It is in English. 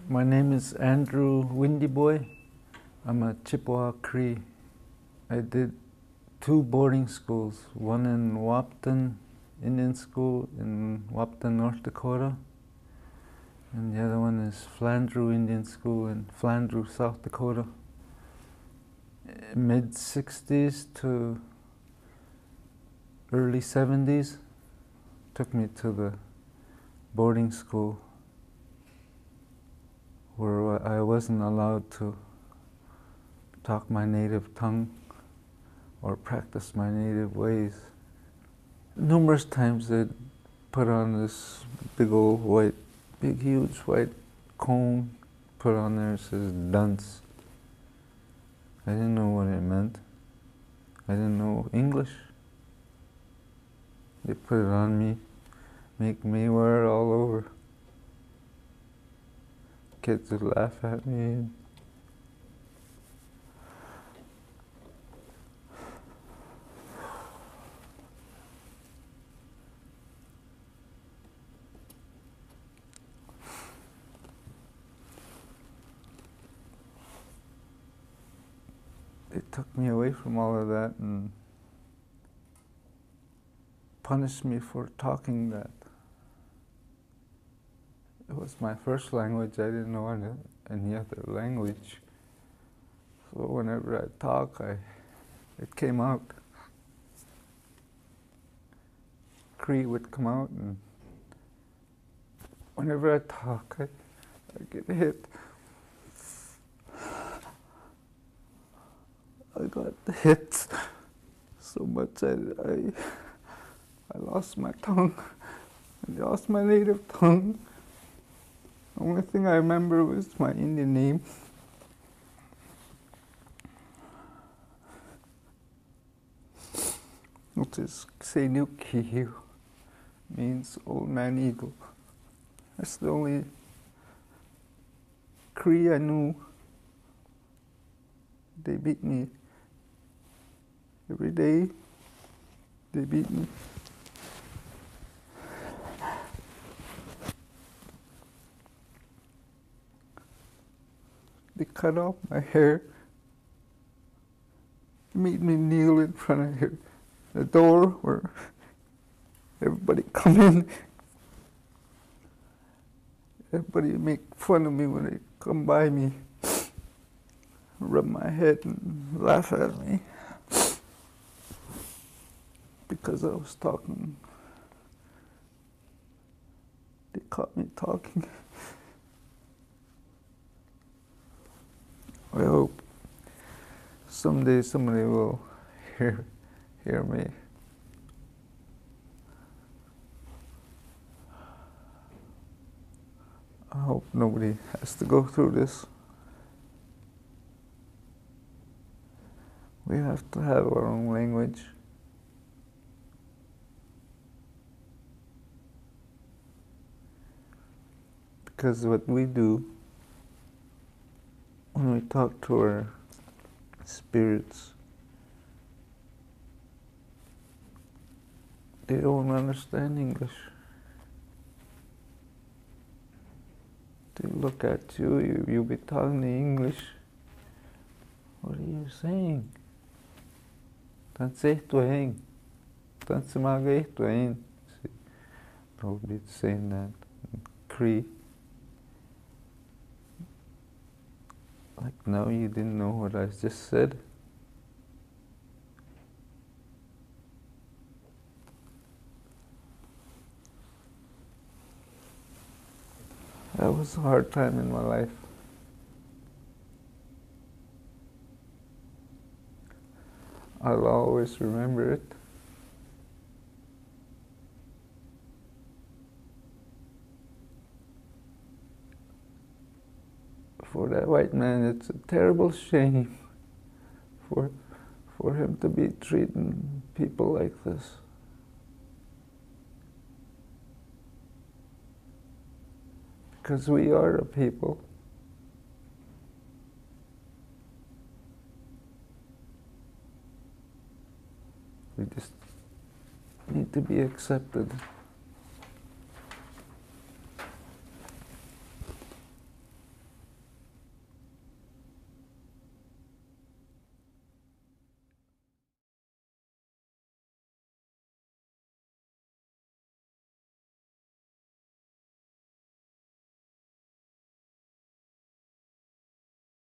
My name is Andrew Windy Boy. I'm a Chippewa Cree. I did 2 boarding schools, one in Wapton Indian School in Wapton, North Dakota, and the other one is Flandreau Indian School in Flandreau, South Dakota. Mid-60s to early 70s took me to the boarding school where I wasn't allowed to talk my native tongue or practice my native ways. Numerous times they'd put on this big huge white cone, put on there, it says dunce. I didn't know what it meant. I didn't know English. They put it on me, make me wear it all over. Kids would laugh at me. They took me away from all of that and punished me for talking that. It was my first language. I didn't know any other language. So whenever I talk, it came out. Cree would come out, and whenever I talk, I get hit. I got hit so much I lost my tongue. I lost my native tongue. The only thing I remember was my Indian name. Which is saith, means old man eagle. That's the only Cree I knew. They beat me every day. They beat me. They cut off my hair, made me kneel in front of the door where everybody come in. Everybody make fun of me when they come by me, rub my head and laugh at me because I was talking. They caught me talking. I hope someday somebody will hear me. I hope nobody has to go through this. We have to have our own language. Because what we do when we talk to our spirits, they don't understand English. They look at you, you be talking English. What are you saying? Saith. Nobody's saying that in Cree. Like, no, you didn't know what I just said. That was a hard time in my life. I'll always remember it. For that white man, it's a terrible shame for him to be treating people like this. Because we are a people. We just need to be accepted.